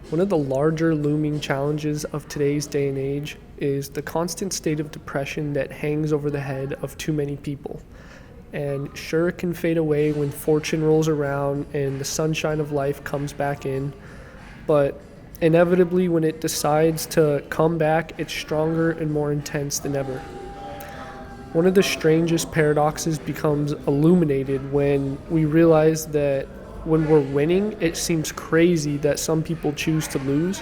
One of the larger looming challenges of today's day and age is the constant state of depression that hangs over the head of too many people. And sure, it can fade away when fortune rolls around and the sunshine of life comes back in, but inevitably, when it decides to come back, it's stronger and more intense than ever. One of the strangest paradoxes becomes illuminated when we realize that when we're winning, it seems crazy that some people choose to lose.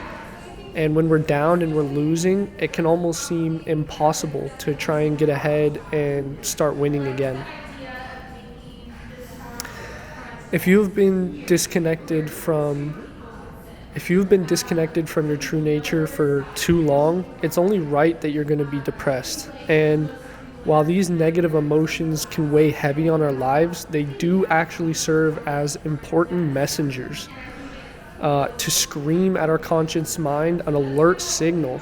And when we're down and we're losing, it can almost seem impossible to try and get ahead and start winning again. If you've been disconnected from your true nature for too long, it's only right that you're going to be depressed. And while these negative emotions can weigh heavy on our lives, they do actually serve as important messengers to scream at our conscious mind an alert signal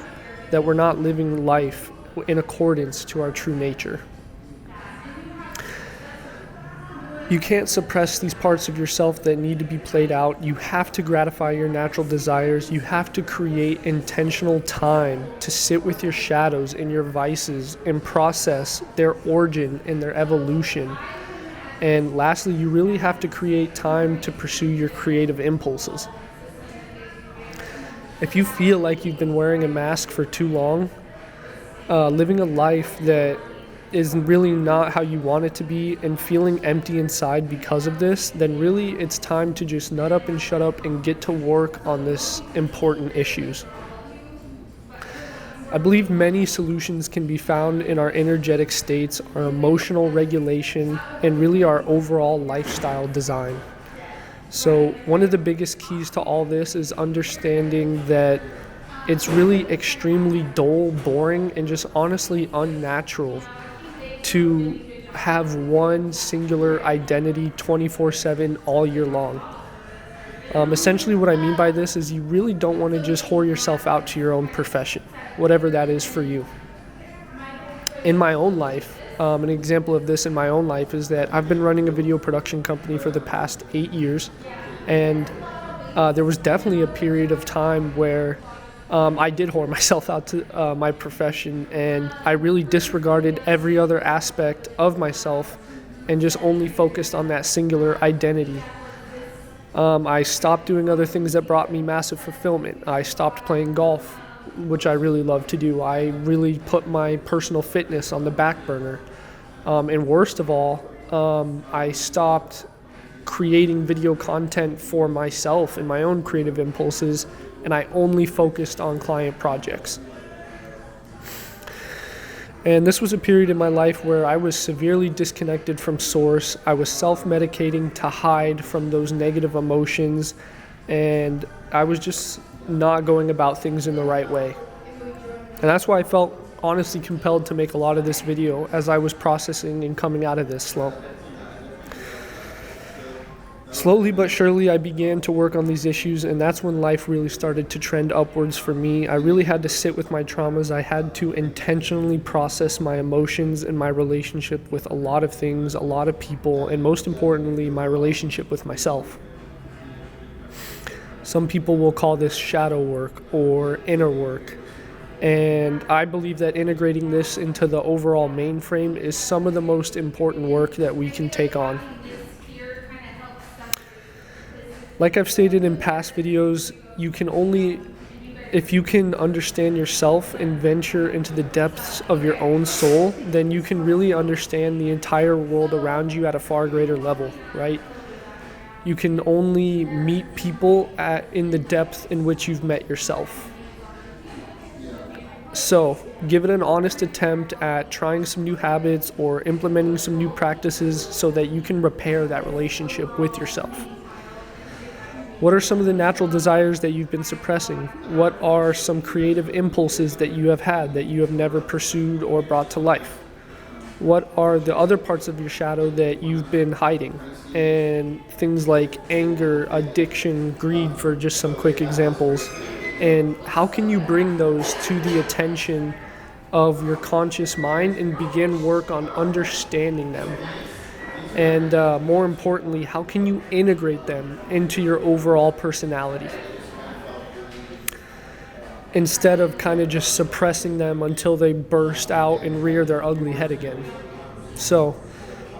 that we're not living life in accordance to our true nature. You can't suppress these parts of yourself that need to be played out. You have to gratify your natural desires. You have to create intentional time to sit with your shadows and your vices and process their origin and their evolution. And lastly, you really have to create time to pursue your creative impulses. If you feel like you've been wearing a mask for too long, living a life that is really not how you want it to be, and feeling empty inside because of this, then really it's time to just nut up and shut up and get to work on this important issues. I believe many solutions can be found in our energetic states, our emotional regulation, and really our overall lifestyle design. So one of the biggest keys to all this is understanding that it's really extremely dull, boring, and just honestly unnatural to have one singular identity 24/7 all year long. Essentially what I mean by this is you really don't want to just whore yourself out to your own profession, whatever that is for you. In my own life, an example of this in my own life is that I've been running a video production company for the past 8 years, and there was definitely a period of time where I did whore myself out to my profession, and I really disregarded every other aspect of myself and just only focused on that singular identity. I stopped doing other things that brought me massive fulfillment. I stopped playing golf, which I really love to do. I really put my personal fitness on the back burner. And worst of all, I stopped creating video content for myself and my own creative impulses, and I only focused on client projects. And this was a period in my life where I was severely disconnected from source. I was self-medicating to hide from those negative emotions, and I was just not going about things in the right way. And that's why I felt honestly compelled to make a lot of this video as I was processing and coming out of this slump. Slowly but surely, I began to work on these issues, and that's when life really started to trend upwards for me. I really had to sit with my traumas. I had to intentionally process my emotions and my relationship with a lot of things, a lot of people, and most importantly, my relationship with myself. Some people will call this shadow work or inner work, and I believe that integrating this into the overall mainframe is some of the most important work that we can take on. Like I've stated in past videos, if you can understand yourself and venture into the depths of your own soul, then you can really understand the entire world around you at a far greater level, right? You can only meet people in the depth in which you've met yourself. So, give it an honest attempt at trying some new habits or implementing some new practices so that you can repair that relationship with yourself. What are some of the natural desires that you've been suppressing? What are some creative impulses that you have had that you have never pursued or brought to life? What are the other parts of your shadow that you've been hiding? And things like anger, addiction, greed, for just some quick examples. And how can you bring those to the attention of your conscious mind and begin work on understanding them? And more importantly, how can you integrate them into your overall personality? instead of kind of just suppressing them until they burst out and rear their ugly head again. So,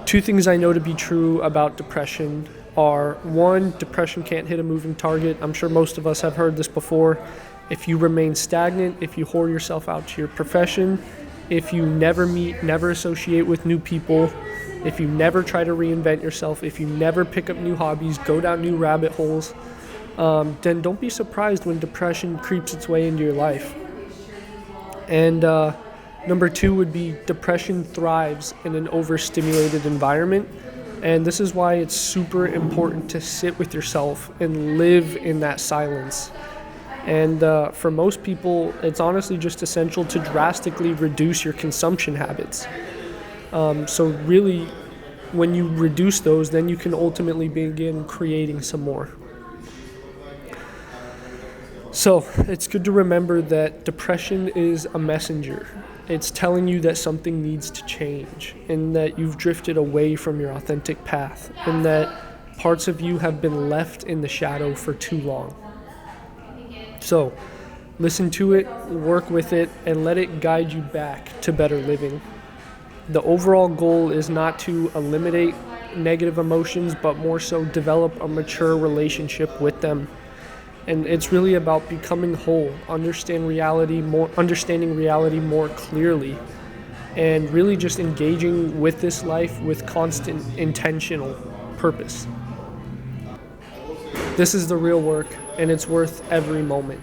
two things I know to be true about depression are: one, depression can't hit a moving target. I'm sure most of us have heard this before. If you remain stagnant, if you whore yourself out to your profession, if you never meet, never associate with new people, if you never try to reinvent yourself, if you never pick up new hobbies, go down new rabbit holes, then don't be surprised when depression creeps its way into your life. And number two would be depression thrives in an overstimulated environment. And this is why it's super important to sit with yourself and live in that silence. And for most people, it's honestly just essential to drastically reduce your consumption habits. So really, when you reduce those, then you can ultimately begin creating some more. So it's good to remember that depression is a messenger. It's telling you that something needs to change and that you've drifted away from your authentic path and that parts of you have been left in the shadow for too long. So listen to it, work with it, and let it guide you back to better living. The overall goal is not to eliminate negative emotions, but more so develop a mature relationship with them. And it's really about becoming whole, understanding reality more clearly, and really just engaging with this life with constant intentional purpose. This is the real work, and it's worth every moment.